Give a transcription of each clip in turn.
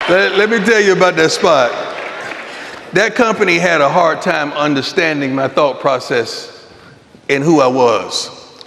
Let me tell you about that spot. That company had a hard time understanding my thought process and who I was.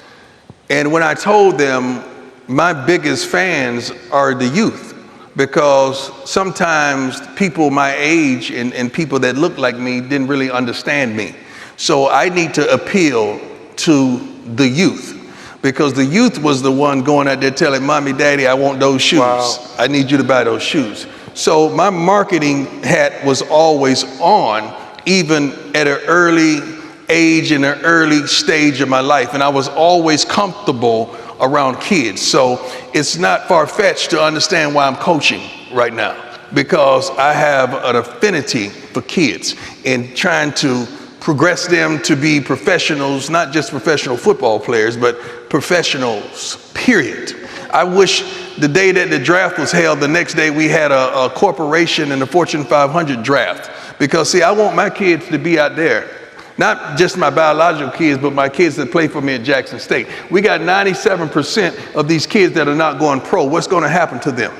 And when I told them my biggest fans are the youth, because sometimes people my age and people that look like me didn't really understand me. So I need to appeal to the youth, because the youth was the one going out there telling mommy, daddy, I want those shoes. Wow. I need you to buy those shoes. So my marketing hat was always on, even at an early age, in an early stage of my life. And I was always comfortable around kids. So it's not far-fetched to understand why I'm coaching right now, because I have an affinity for kids and trying to progress them to be professionals, not just professional football players, but professionals, period. I wish the day that the draft was held, the next day we had a corporation in the Fortune 500 draft. Because see, I want my kids to be out there. Not just my biological kids, but my kids that play for me at Jackson State. We got 97% of these kids that are not going pro. What's going to happen to them?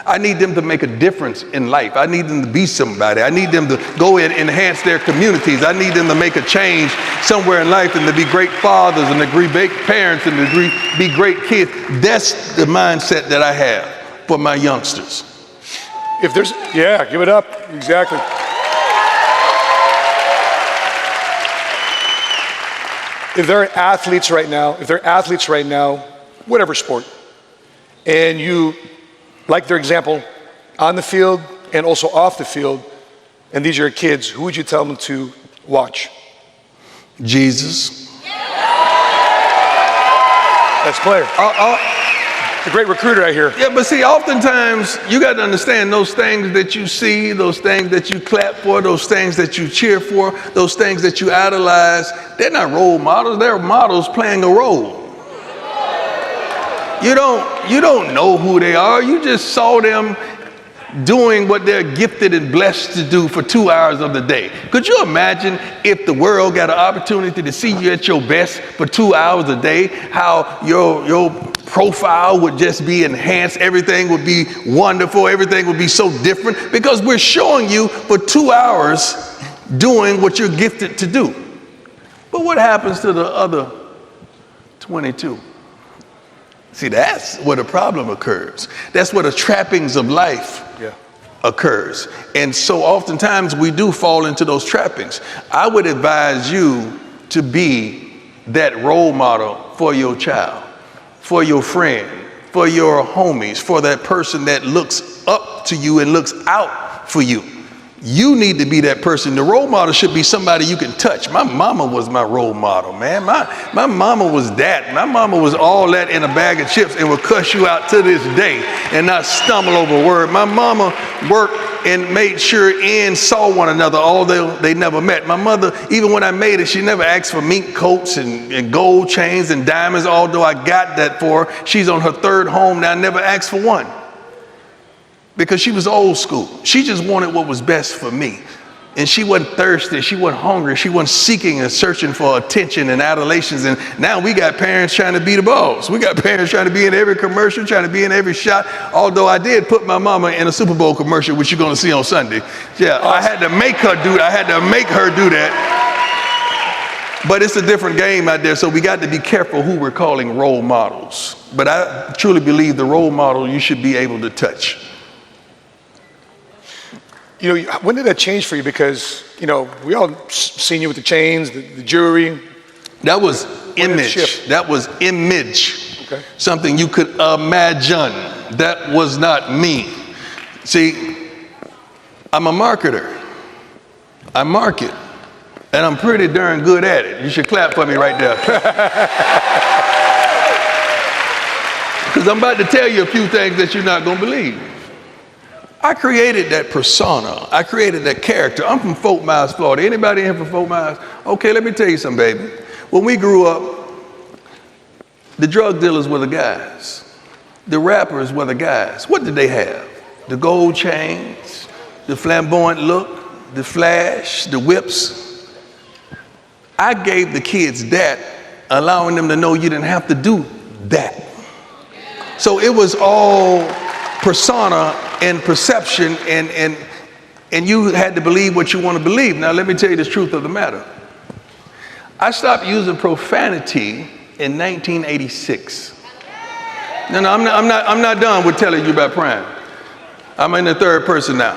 I need them to make a difference in life. I need them to be somebody. I need them to go and enhance their communities. I need them to make a change somewhere in life and to be great fathers and to be great parents and to be great kids. That's the mindset that I have for my youngsters. If there's, yeah, give it up. Exactly. If there are athletes right now, whatever sport, and you like their example on the field and also off the field, and these are your kids, who would you tell them to watch? Jesus. That's player. It's a great recruiter, I hear. Yeah, but see, oftentimes you got to understand those things that you see, those things that you clap for, those things that you cheer for, those things that you idolize, they're not role models, they're models playing a role. You don't know who they are. You just saw them doing what they're gifted and blessed to do for 2 hours of the day. Could you imagine if the world got an opportunity to see you at your best for 2 hours a day, how your profile would just be enhanced, everything would be wonderful, everything would be so different, because we're showing you for 2 hours doing what you're gifted to do. But what happens to the other 22? See, that's where the problem occurs. That's where the trappings of life occurs. And so oftentimes we do fall into those trappings. I would advise you to be that role model for your child, for your friend, for your homies, for that person that looks up to you and looks out for you. You need to be that person. The role model should be somebody you can touch. My mama was my role model, man. My mama was that. My mama was all that in a bag of chips and will cuss you out to this day and not stumble over a word. My mama worked and made sure ends saw one another, although they never met. My mother, even when I made it, she never asked for mink coats and gold chains and diamonds, although I got that for her. She's on her third home now, never asked for one. Because she was old school. She just wanted what was best for me. And she wasn't thirsty, she wasn't hungry, she wasn't seeking and searching for attention and adulations. And now we got parents trying to be the boss. We got parents trying to be in every commercial, trying to be in every shot. Although I did put my mama in a Super Bowl commercial, which you're gonna see on Sunday. Yeah, I had to make her do that. I had to make her do that. But it's a different game out there, so we got to be careful who we're calling role models. But I truly believe the role model you should be able to touch. You know, when did that change for you? Because, you know, we all seen you with the chains, the jewelry. That was image. shift? That was image. Okay. Something you could imagine. That was not me. See, I'm a marketer. I market. And I'm pretty darn good at it. You should clap for me right there. Because I'm about to tell you a few things that you're not going to believe. I created that persona. I created that character. I'm from Fort Myers, Florida. Anybody in here from Fort Myers? Okay, let me tell you something, baby. When we grew up, the drug dealers were the guys. The rappers were the guys. What did they have? The gold chains, the flamboyant look, the flash, the whips. I gave the kids that, allowing them to know you didn't have to do that. So it was all persona and perception, and you had to believe what you want to believe. Now, let me tell you the truth of the matter. I stopped using profanity in 1986. No, I'm not done with telling you about prime. I'm in the third person now.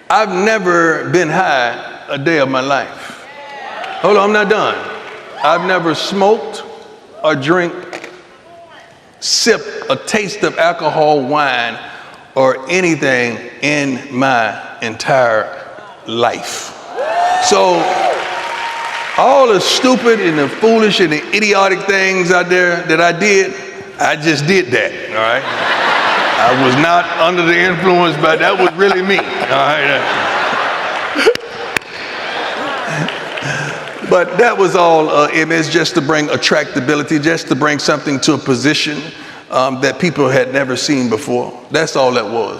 I've never been high a day of my life. Hold on, I'm not done. I've never smoked or sipped a taste of alcohol, wine, or anything in my entire life. So all the stupid and the foolish and the idiotic things out there that I did, I just did that, all right? I was not under the influence, but that was really me, all right? But that was all image, just to bring attractability, just to bring something to a position that people had never seen before. That's all that was.